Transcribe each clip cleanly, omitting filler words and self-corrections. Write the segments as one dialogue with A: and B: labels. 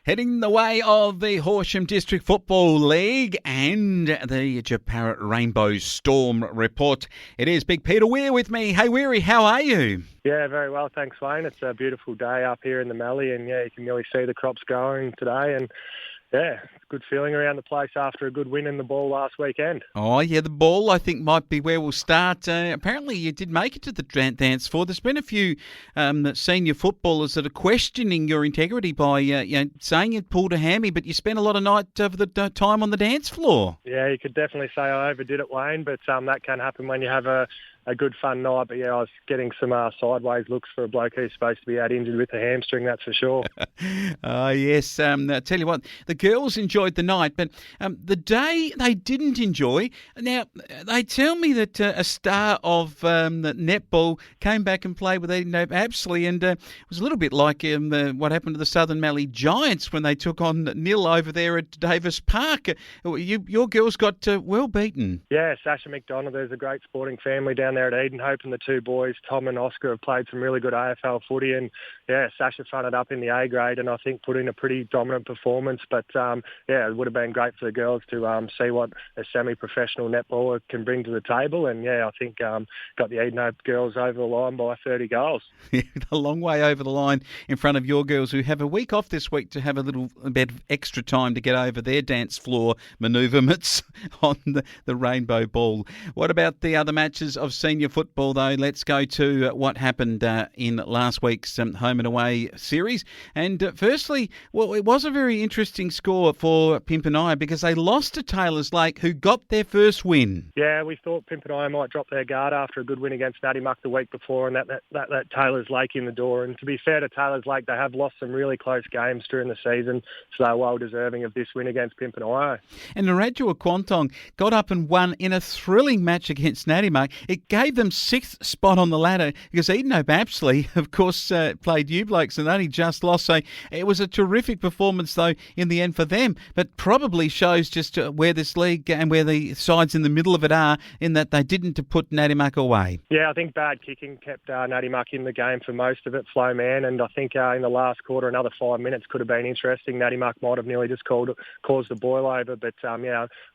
A: Heading the way of the Horsham District Football League and the Jeparit Rainbow Storm report. It is Big Peter Weir with me. Hey Weary, how are you?
B: Yeah, very well, thanks Wayne. It's a beautiful day up here in the Mallee and you can really see the crops growing today and good feeling around the place after a good win in the ball last weekend.
A: Oh yeah, the ball I think might be where we'll start. Apparently you did make it to the dance floor. There's been a few senior footballers that are questioning your integrity by saying you pulled a hammy, but you spent a lot of night of the time on the dance floor.
B: Yeah, you could definitely say I overdid it, Wayne, but that can happen when you have a good fun night. But yeah, I was getting some sideways looks for a bloke who's supposed to be out injured with a hamstring, that's for sure.
A: Oh yes, I tell you what, the girls enjoyed the night, but the day they didn't enjoy. Now they tell me that a star of the netball came back and played with Eden Hope Apsley, and it was a little bit like what happened to the Southern Mallee Giants when they took on Nil over there at Davis Park. Your girls got well beaten.
B: Yeah, Sasha McDonald, there's a great sporting family down there at Eden Hope, and the two boys, Tom and Oscar, have played some really good AFL footy, and Sasha fronted up in the A grade and I think put in a pretty dominant performance, but it would have been great for the girls to see what a semi-professional netballer can bring to the table, and I think got the Eden Hope girls over the line by 30 goals.
A: A long way over the line in front of your girls, who have a week off this week to have a bit of extra time to get over their dance floor manoeuvrements on the rainbow ball. What about the other matches of senior football, though? Let's go to what happened in last week's home and away series. And firstly, well, it was a very interesting score for Pimpernaya because they lost to Taylor's Lake, who got their first win.
B: Yeah, we thought Pimpernaya might drop their guard after a good win against Natty Muck the week before, and that Taylor's Lake in the door. And to be fair to Taylor's Lake, they have lost some really close games during the season, so they're well deserving of this win against Pimpernaya.
A: And Narrajua Quantong got up and won in a thrilling match against Natty Muck. It gave them sixth spot on the ladder because Eden Hope Apsley, of course, played you blokes and only just lost. So it was a terrific performance, though, in the end for them, but probably shows just where this league and where the sides in the middle of it are, in that they didn't put Natty Muck away.
B: Yeah, I think bad kicking kept Natty Muck in the game for most of it, Flowman, and I think in the last quarter another 5 minutes could have been interesting. Natty Muck might have nearly just caused the boil over, but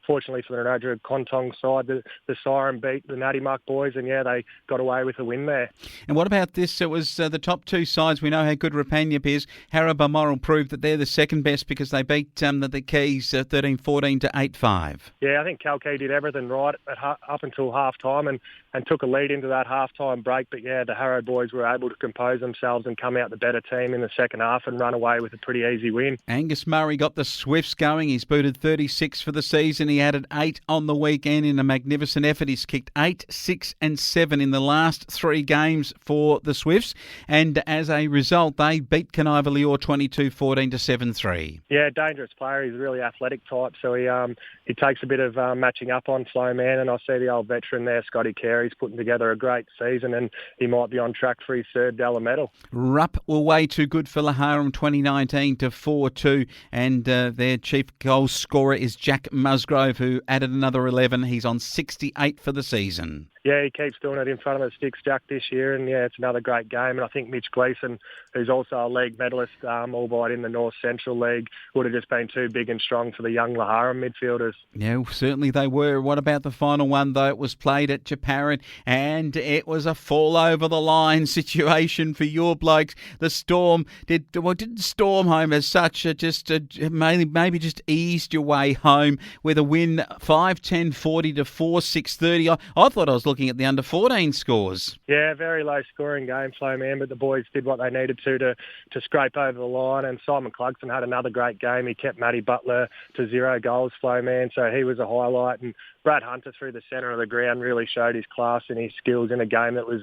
B: fortunately for the Narrajua Quantong side, the siren beat the Natty Muck boys, and they got away with a win there.
A: And what about this? It was the top two sides. We know how good Rapanyup is. Harrow Balmoral proved that they're the second best because they beat the Keys 13-14 to 8-5.
B: Yeah, I think Kalkey did everything right up until half-time and took a lead into that half-time break. But the Harrow boys were able to compose themselves and come out the better team in the second half and run away with a pretty easy win.
A: Angus Murray got the Swifts going. He's booted 36 for the season. He added 8 on the weekend in a magnificent effort. He's kicked 8, 6 and 7 in the last 3 games for the Swifts. And as a result, they beat Caniva-Lior 22-14 to 7-3.
B: Yeah, dangerous player. He's a really athletic type, so he takes a bit of matching up on Flowman, and I see the old veteran there, Scotty Carey's putting together a great season, and he might be on track for his third Dalla medal.
A: Rupp were way too good for Laharam 2019 to 4-2, and their chief goal scorer is Jack Musgrove, who added another 11. He's on 68 for the season.
B: Yeah, he keeps doing it in front of the sticks, Jack, this year, and it's another great game. And I think Mitch Gleeson, who's also a league medalist, albeit in the North Central League, would have just been too big and strong for the young Laharam midfielders.
A: Yeah, certainly they were. What about the final one, though? It was played at Jeparit, and it was a fall over the line situation for your blokes. The Storm didn't storm home as such, maybe just eased your way home with a win 5-10-40 to 4-6-30. I thought I was looking at the under-14 scores.
B: Yeah, very low-scoring game, Flowman, but the boys did what they needed to scrape over the line, and Simon Clugston had another great game. He kept Matty Butler to 0 goals, Flowman, so he was a highlight, and Brad Hunter through the centre of the ground really showed his class and his skills in a game that was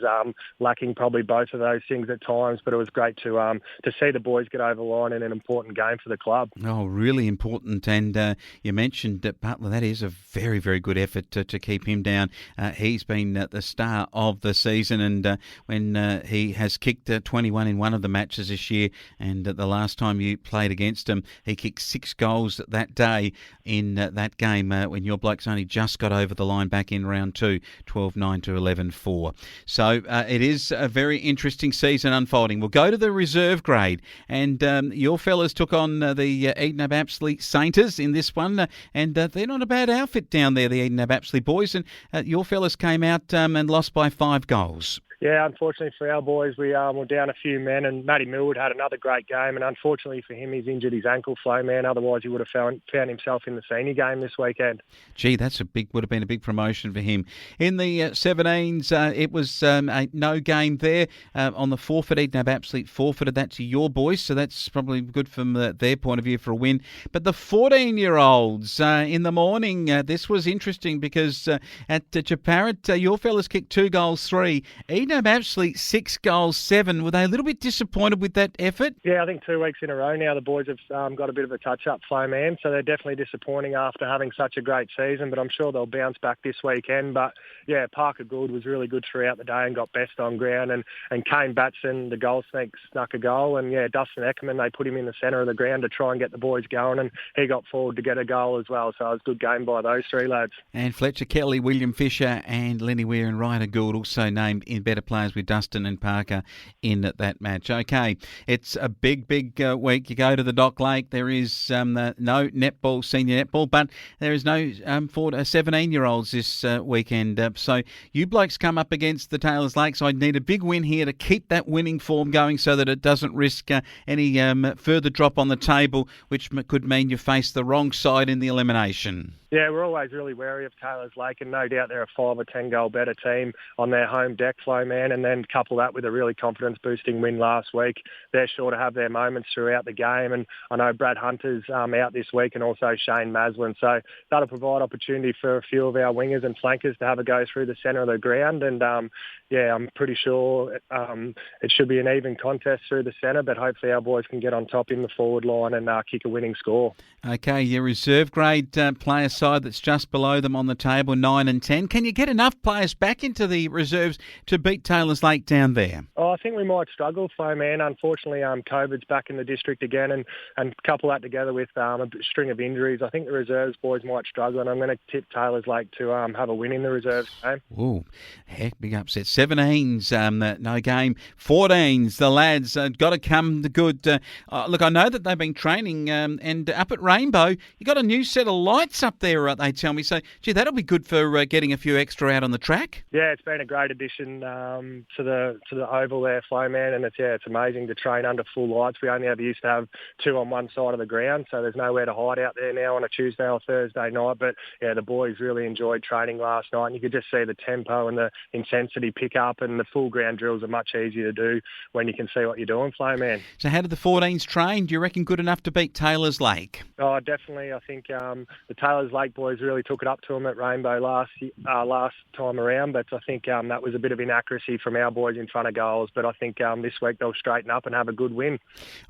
B: lacking probably both of those things at times, but it was great to see the boys get over the line in an important game for the club.
A: Oh, really important, and you mentioned that Butler, that is a very, very good effort to keep him down. He's been been the star of the season, and when he has kicked 21 in one of the matches this year, and the last time you played against him, he kicked 6 goals that day in that game when your blokes only just got over the line back in round 2, 12-9 to 11-4. So it is a very interesting season unfolding. We'll go to the reserve grade, and your fellas took on the Eden Apsley Sainters in this one, and they're not a bad outfit down there, the Eden Apsley boys, and your fellas came out and lost by 5 goals.
B: Yeah, unfortunately for our boys, we were down a few men, and Matty Millwood had another great game, and unfortunately for him, he's injured his ankle, Flowman. Otherwise, he would have found himself in the senior game this weekend.
A: Gee, would have been a big promotion for him. In the 17s, it was a no game there on the forfeit. Eden Apsley forfeited that to your boys, so that's probably good from their point of view for a win. But the 14-year-olds in the morning, this was interesting because at Jeparit, your fellas kicked 2 goals, 3. Eden Apsley 6 goals, 7. Were they a little bit disappointed with that effort?
B: Yeah, I think 2 weeks in a row now the boys have got a bit of a touch-up flow, man. So they're definitely disappointing after having such a great season, but I'm sure they'll bounce back this weekend. But yeah, Parker Gould was really good throughout the day and got best on ground. And Kane Batson, the goal snake, snuck a goal. And yeah, Dustin Eckerman, they put him in the centre of the ground to try and get the boys going, and he got forward to get a goal as well. So it was a good game by those 3 lads.
A: And Fletcher Kelly, William Fisher and Lenny Weir and Ryder Gould also named in better players with Dustin and Parker in that match. Okay, it's a big week. You go to the Dock Lake. There is no netball, senior netball, but there is no 17-year-olds this weekend. So you blokes come up against the Taylors Lakes. I need a big win here to keep that winning form going so that it doesn't risk any further drop on the table, which could mean you face the wrong side in the elimination.
B: Yeah, we're always really wary of Taylors Lake, and no doubt they're a 5 or 10 goal better team on their home deck, Flowman, and then couple that with a really confidence-boosting win last week. They're sure to have their moments throughout the game, and I know Brad Hunter's out this week, and also Shane Maslin, so that'll provide opportunity for a few of our wingers and flankers to have a go through the centre of the ground, and yeah, I'm pretty sure it should be an even contest through the centre, but hopefully our boys can get on top in the forward line and kick a winning score.
A: Okay, your reserve grade player side that's just below them on the table, 9 and 10. Can you get enough players back into the reserves to beat Taylors Lake down there?
B: Oh, I think we might struggle, man. Unfortunately, COVID's back in the district again, and couple that together with a string of injuries, I think the reserves boys might struggle, and I'm going to tip Taylors Lake to have a win in the reserves game.
A: Ooh, heck, big upset. 17s, no game. 14s, the lads got to come to good. Look, I know that they've been training, and up at Rainbow, you got a new set of lights up there, they tell me. So, gee, that'll be good for getting a few extra out on the track.
B: Yeah, it's been a great addition to the oval there, Flowman, and it's amazing to train under full lights. We only ever used to have 2 on one side of the ground, so there's nowhere to hide out there now on a Tuesday or Thursday night. But yeah, the boys really enjoyed training last night, and you could just see the tempo and the intensity pick up, and the full ground drills are much easier to do when you can see what you're doing, Flowman.
A: So how did the 14s train? Do you reckon good enough to beat Taylors Lake?
B: Oh, definitely. I think the Taylors Lake boys really took it up to them at Rainbow last time around, but I think that was a bit of inaccuracy from our boys in front of goals. But I think this week they'll straighten up and have a good win.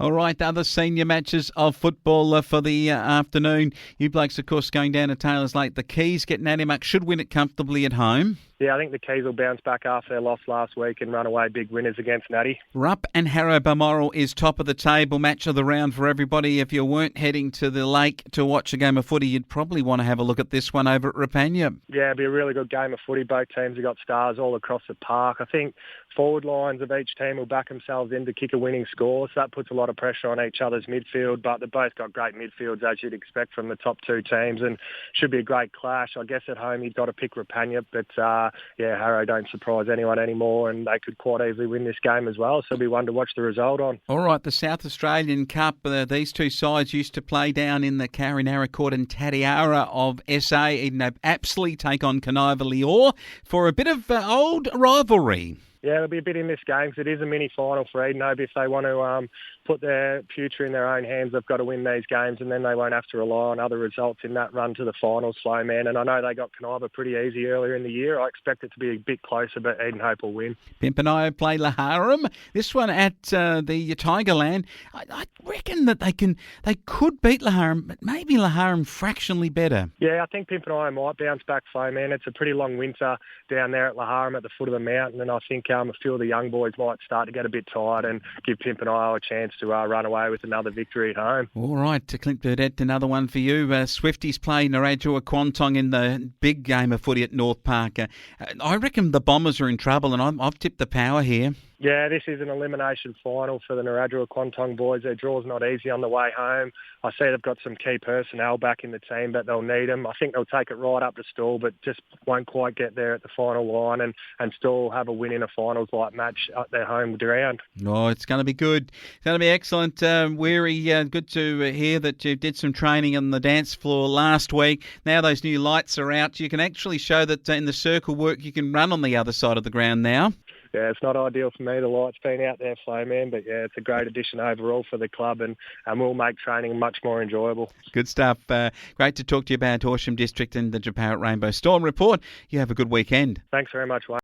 B: All
A: right, the other senior matches of football for the afternoon. You blokes, of course, going down to Taylors Lake. The Keys getting at him, should win it comfortably at home.
B: Yeah, I think the Keys will bounce back after their loss last week and run away big winners against Natty.
A: Rupp and Harrow Balmoral is top of the table, match of the round for everybody. If you weren't heading to the lake to watch a game of footy, you'd probably want to have a look at this one over at Rapania.
B: Yeah, it'll be a really good game of footy. Both teams have got stars all across the park. I think forward lines of each team will back themselves in to kick a winning score, so that puts a lot of pressure on each other's midfield, but they've both got great midfields, as you'd expect from the top 2 teams, and should be a great clash. I guess at home you've got to pick Rapania, but yeah, Harrow don't surprise anyone anymore, and they could quite easily win this game as well, so it'll be one to watch the result on.
A: All right, the South Australian Cup, these 2 sides used to play down in the Karinaracourt and Tatiara of SA. Eden Apsley take on Caniva-Lior for a bit of old rivalry.
B: Yeah, there'll be a bit in this game because it is a mini-final for Eden. Maybe if they want to put their future in their own hands. They've got to win these games, and then they won't have to rely on other results in that run to the finals, Flowman. And I know they got Caniva pretty easy earlier in the year. I expect it to be a bit closer, but Edenhope will win.
A: Pimpernel play Laharam. This one at the Tigerland. I reckon that they could beat Laharam, but maybe Laharam fractionally better.
B: Yeah, I think Pimpernel might bounce back, Flowman. It's a pretty long winter down there at Laharam at the foot of the mountain, and I think a few of the young boys might start to get a bit tired and give Pimpernel a chance to run away with another victory at home.
A: All right, to Clint Burdett, another one for you. Swifties play Narrajua Quantong in the big game of footy at North Park. I reckon the Bombers are in trouble, and I've tipped the Power here.
B: Yeah, this is an elimination final for the Narrajua Quantong boys. Their draw's not easy on the way home. I see they've got some key personnel back in the team, but they'll need them. I think they'll take it right up to Stawell, but just won't quite get there at the final line and still have a win in a finals-like match at their home ground.
A: Oh, it's going to be good. It's going to be excellent. Weary, good to hear that you did some training on the dance floor last week. Now those new lights are out. You can actually show that in the circle work you can run on the other side of the ground now.
B: Yeah, it's not ideal for me, the light's been out there, Flowman, but yeah, it's a great addition overall for the club and will make training much more enjoyable.
A: Good stuff. Great to talk to you about Horsham District and the Jeparit Rainbow Storm Report. You have a good weekend.
B: Thanks very much, Wayne.